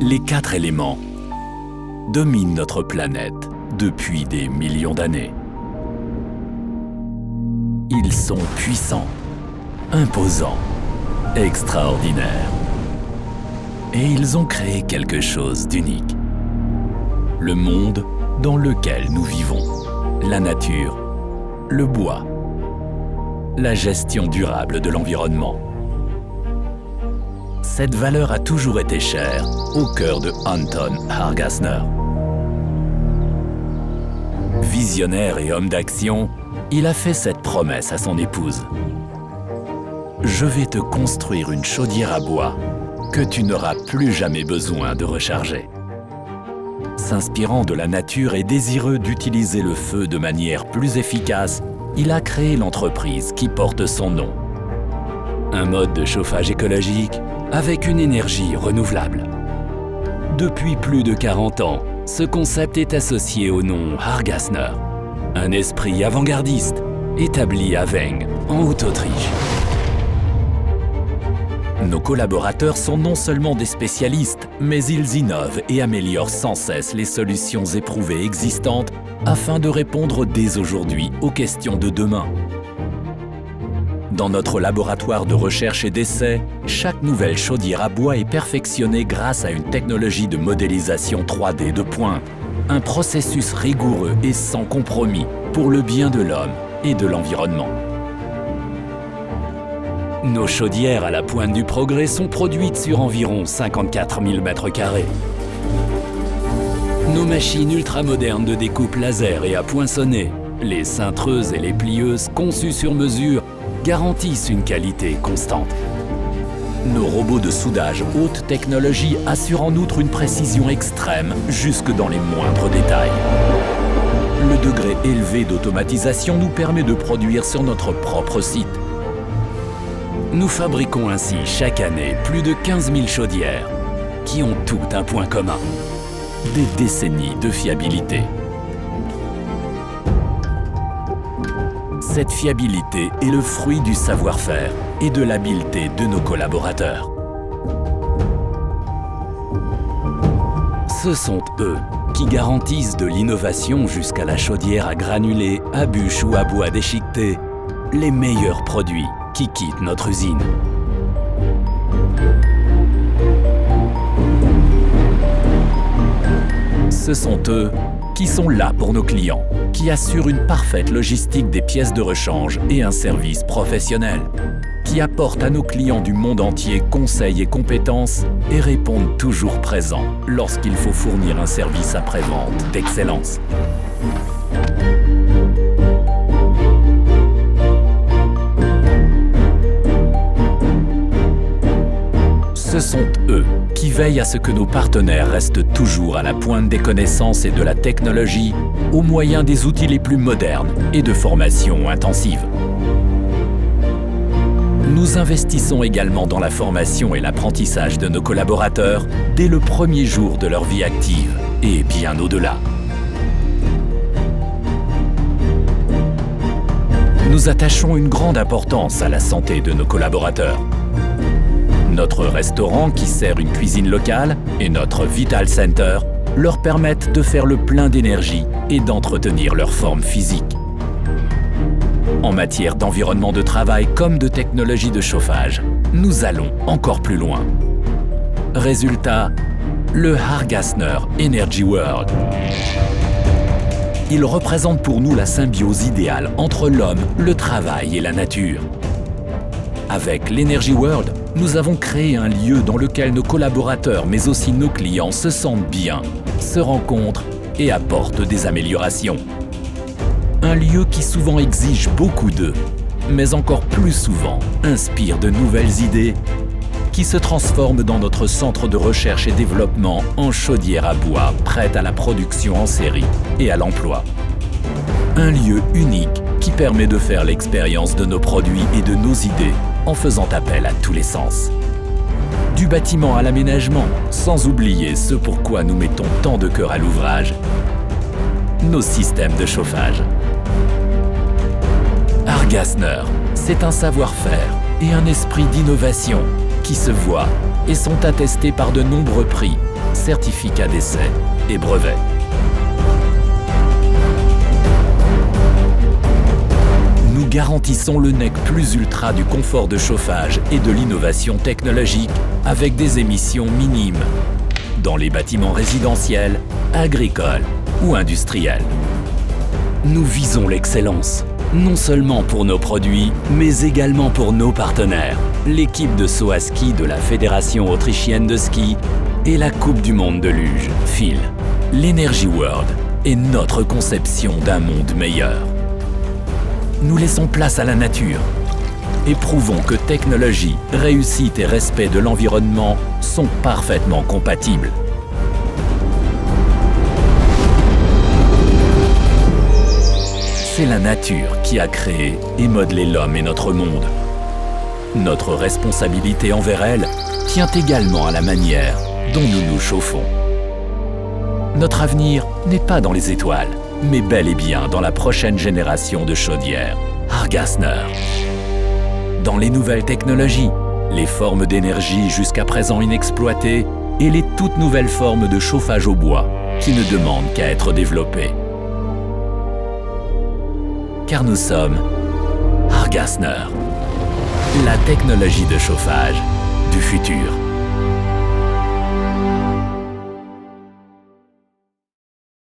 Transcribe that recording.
Les 4 éléments dominent notre planète depuis des millions d'années. Ils sont puissants, imposants, extraordinaires. Et ils ont créé quelque chose d'unique. Le monde dans lequel nous vivons, la nature, le bois, la gestion durable de l'environnement. Cette valeur a toujours été chère au cœur de Anton Hargassner. Visionnaire et homme d'action, il a fait cette promesse à son épouse. « Je vais te construire une chaudière à bois que tu n'auras plus jamais besoin de recharger. » S'inspirant de la nature et désireux d'utiliser le feu de manière plus efficace, il a créé l'entreprise qui porte son nom. Un mode de chauffage écologique avec une énergie renouvelable. Depuis plus de 40 ans, ce concept est associé au nom Hargassner, un esprit avant-gardiste établi à Weng, en Haute-Autriche. Nos collaborateurs sont non seulement des spécialistes, mais ils innovent et améliorent sans cesse les solutions éprouvées existantes afin de répondre dès aujourd'hui aux questions de demain. Dans notre laboratoire de recherche et d'essai, chaque nouvelle chaudière à bois est perfectionnée grâce à une technologie de modélisation 3D de pointe, un processus rigoureux et sans compromis pour le bien de l'homme et de l'environnement. Nos chaudières à la pointe du progrès sont produites sur environ 54 000 m². Nos machines ultramodernes de découpe laser et à poinçonner, les cintreuses et les plieuses conçues sur mesure, garantissent une qualité constante. Nos robots de soudage haute technologie assurent en outre une précision extrême jusque dans les moindres détails. Le degré élevé d'automatisation nous permet de produire sur notre propre site. Nous fabriquons ainsi chaque année plus de 15 000 chaudières qui ont toutes un point commun: des décennies de fiabilité. Cette fiabilité est le fruit du savoir-faire et de l'habileté de nos collaborateurs. Ce sont eux qui garantissent de l'innovation jusqu'à la chaudière à granulés, à bûches ou à bois déchiqueté, les meilleurs produits qui quittent notre usine. Ce sont eux qui sont là pour nos clients, qui assurent une parfaite logistique des pièces de rechange et un service professionnel, qui apportent à nos clients du monde entier conseils et compétences et répondent toujours présents lorsqu'il faut fournir un service après-vente d'excellence. Ce sont eux qui veillent à ce que nos partenaires restent toujours à la pointe des connaissances et de la technologie au moyen des outils les plus modernes et de formations intensives. Nous investissons également dans la formation et l'apprentissage de nos collaborateurs dès le premier jour de leur vie active et bien au-delà. Nous attachons une grande importance à la santé de nos collaborateurs. Notre restaurant qui sert une cuisine locale et notre Vital Center leur permettent de faire le plein d'énergie et d'entretenir leur forme physique. En matière d'environnement de travail comme de technologie de chauffage, nous allons encore plus loin. Résultat, le Hargassner Energy World. Il représente pour nous la symbiose idéale entre l'homme, le travail et la nature. Avec l'Energy World, nous avons créé un lieu dans lequel nos collaborateurs, mais aussi nos clients, se sentent bien, se rencontrent et apportent des améliorations. Un lieu qui souvent exige beaucoup d'eux, mais encore plus souvent inspire de nouvelles idées qui se transforment dans notre centre de recherche et développement en chaudière à bois prête à la production en série et à l'emploi. Un lieu unique qui permet de faire l'expérience de nos produits et de nos idées en faisant appel à tous les sens. Du bâtiment à l'aménagement, sans oublier ce pourquoi nous mettons tant de cœur à l'ouvrage, nos systèmes de chauffage. Hargassner, c'est un savoir-faire et un esprit d'innovation qui se voient et sont attestés par de nombreux prix certificats d'essai et brevets. Nous garantissons le NEC plus ultra du confort de chauffage et de l'innovation technologique avec des émissions minimes dans les bâtiments résidentiels, agricoles ou industriels. Nous visons l'excellence, non seulement pour nos produits, mais également pour nos partenaires, l'équipe de saut à ski de la Fédération autrichienne de ski et la Coupe du monde de luge, FIL. L'Energy World est notre conception d'un monde meilleur. Nous laissons place à la nature et prouvons que technologie, réussite et respect de l'environnement sont parfaitement compatibles. C'est la nature qui a créé et modelé l'homme et notre monde. Notre responsabilité envers elle tient également à la manière dont nous nous chauffons. Notre avenir n'est pas dans les étoiles, mais bel et bien dans la prochaine génération de chaudières, Hargasner. Dans les nouvelles technologies, les formes d'énergie jusqu'à présent inexploitées et les toutes nouvelles formes de chauffage au bois qui ne demandent qu'à être développées. Car nous sommes Hargasner, la technologie de chauffage du futur.